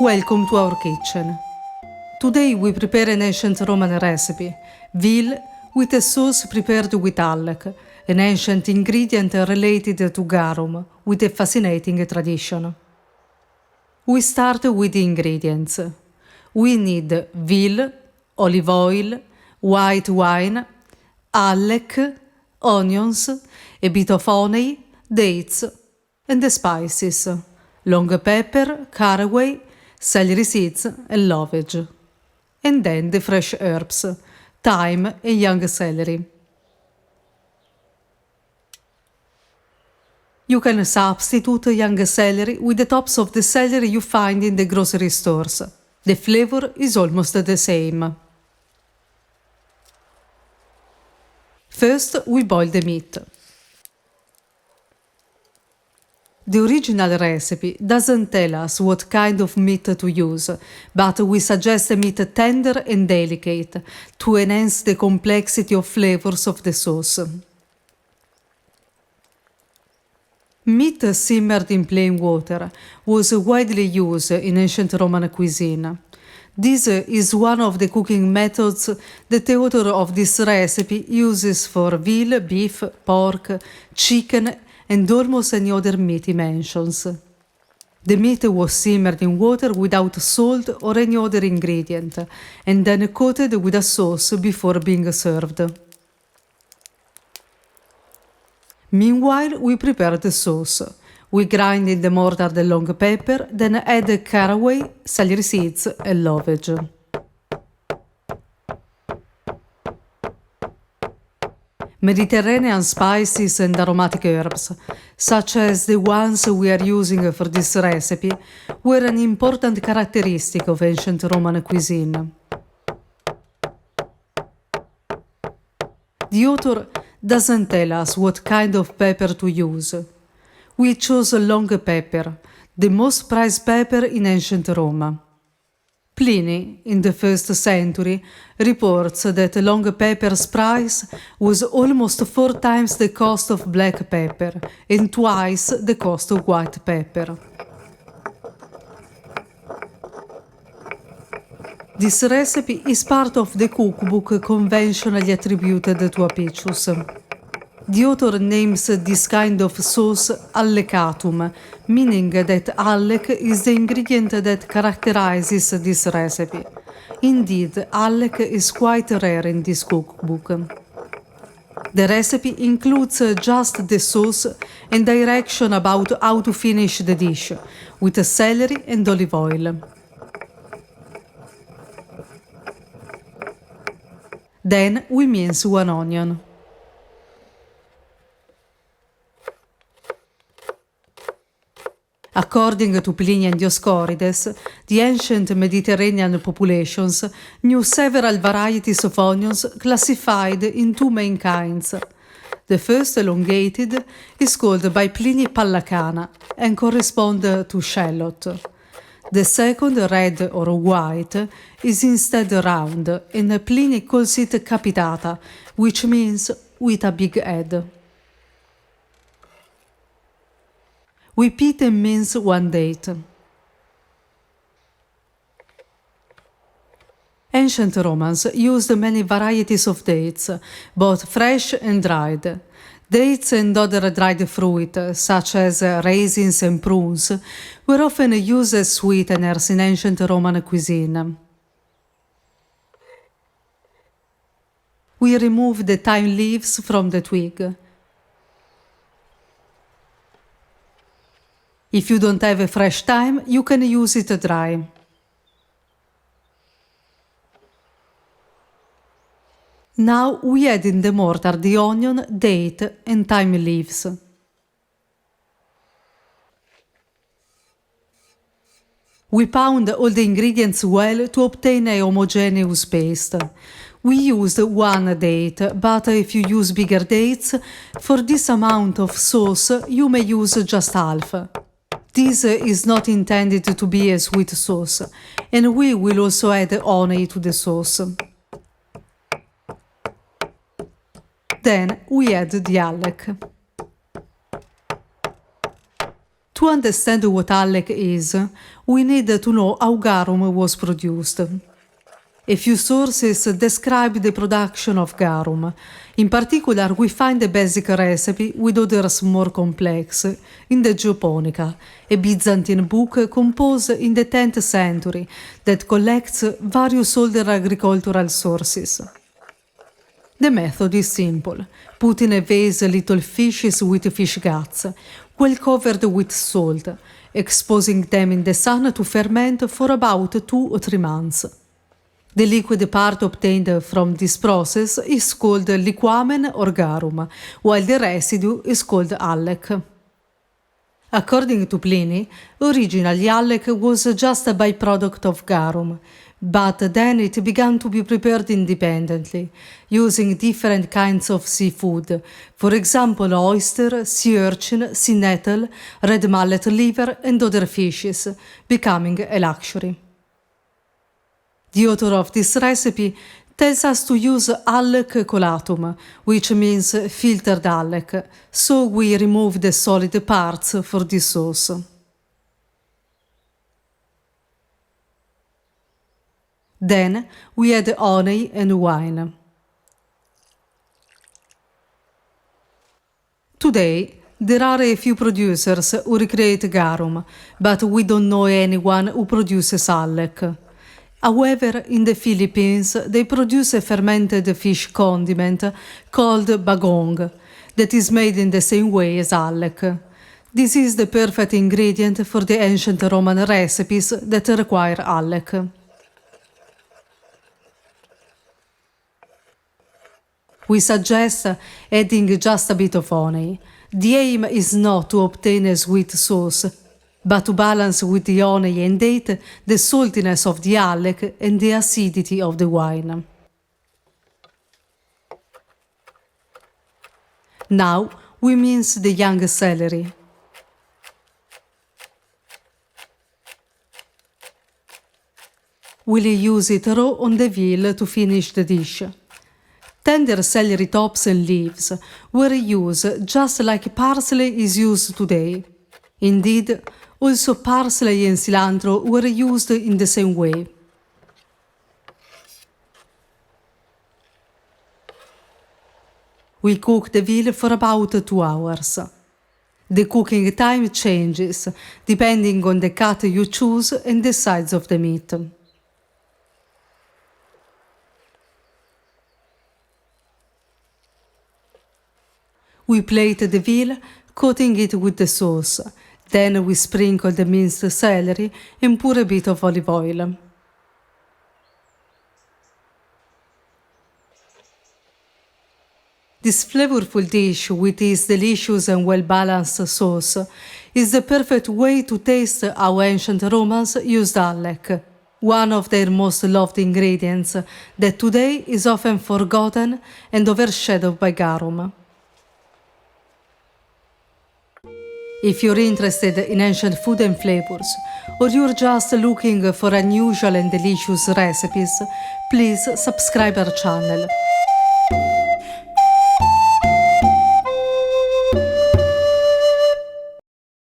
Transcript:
Welcome to our kitchen. Today we prepare an ancient Roman recipe, veal with a sauce prepared with alec, an ancient ingredient related to garum with a fascinating tradition. We start with the ingredients. We need veal, olive oil, white wine, alec, onions, a bit of honey, dates, and the spices, long pepper, caraway, celery seeds, and lovage. And then the fresh herbs, thyme and young celery. You can substitute young celery with the tops of the celery you find in the grocery stores. The flavor is almost the same. First, we boil the meat. The original recipe doesn't tell us what kind of meat to use, but we suggest a meat tender and delicate to enhance the complexity of flavors of the sauce. Meat simmered in plain water was widely used in ancient Roman cuisine. This is one of the cooking methods that the author of this recipe uses for veal, beef, pork, chicken, and almost any other meat he mentions. The meat was simmered in water without salt or any other ingredient, and then coated with a sauce before being served. Meanwhile, we prepare the sauce. We grind in the mortar the long pepper, then add caraway, celery seeds, and lovage. Mediterranean spices and aromatic herbs, such as the ones we are using for this recipe, were an important characteristic of ancient Roman cuisine. The author doesn't tell us what kind of pepper to use. We chose long pepper, the most prized pepper in ancient Rome. Pliny, in the 1st century, reports that long pepper's price was almost 4 times the cost of black pepper and twice the cost of white pepper. This recipe is part of the cookbook conventionally attributed to Apicius. The author names this kind of sauce allecatum, meaning that alec is the ingredient that characterizes this recipe. Indeed, alec is quite rare in this cookbook. The recipe includes just the sauce and direction about how to finish the dish, with celery and olive oil. Then we mince 1 onion. According to Pliny and Dioscorides, the ancient Mediterranean populations knew several varieties of onions classified in 2 main kinds. The first, elongated, is called by Pliny pallacana and corresponds to shallot. The second, red or white, is instead round, and Pliny calls it capitata, which means with a big head. We pit and mince 1 date. Ancient Romans used many varieties of dates, both fresh and dried. Dates and other dried fruit, such as raisins and prunes, were often used as sweeteners in ancient Roman cuisine. We remove the thyme leaves from the twig. If you don't have a fresh thyme, you can use it dry. Now we add in the mortar the onion, date, and thyme leaves. We pound all the ingredients well to obtain a homogeneous paste. We used 1 date, but if you use bigger dates, for this amount of sauce you may use just half. This is not intended to be a sweet sauce, and we will also add honey to the sauce. Then we add the alec. To To understand what Alec is, we need to know how garum was produced. A few sources describe the production of garum. In particular, we find the basic recipe, with others more complex, in the Geoponica, a Byzantine book composed in the 10th century that collects various older agricultural sources. The method is simple. Put in a vase little fishes with fish guts, well covered with salt, exposing them in the sun to ferment for about 2 or 3 months. The liquid part obtained from this process is called liquamen or garum, while the residue is called allec. According to Pliny, originally allec was just a byproduct of garum, but then it began to be prepared independently, using different kinds of seafood, for example oyster, sea urchin, sea nettle, red mullet liver and other fishes, becoming a luxury. The author of this recipe tells us to use allec colatum, which means filtered allec, so we remove the solid parts for this sauce. Then we add honey and wine. Today, there are a few producers who recreate garum, but we don't know anyone who produces allec. However, in the Philippines, they produce a fermented fish condiment called bagong that is made in the same way as allec. This is the perfect ingredient for the ancient Roman recipes that require allec. We suggest adding just a bit of honey. The aim is not to obtain a sweet sauce, but to balance with the honey and date the saltiness of the allec and the acidity of the wine. Now we mince the young celery. We'll use it raw on the wheel to finish the dish. Tender celery tops and leaves were used just like parsley is used today. Indeed, also parsley and cilantro were used in the same way. We cook the veal for about 2 hours. The cooking time changes depending on the cut you choose and the size of the meat. We plate the veal, coating it with the sauce. Then we sprinkle the minced celery and pour a bit of olive oil. This flavorful dish with its delicious and well-balanced sauce is the perfect way to taste how ancient Romans used allec, one of their most loved ingredients that today is often forgotten and overshadowed by garum. If you're interested in ancient food and flavors, or you're just looking for unusual and delicious recipes, please subscribe our channel.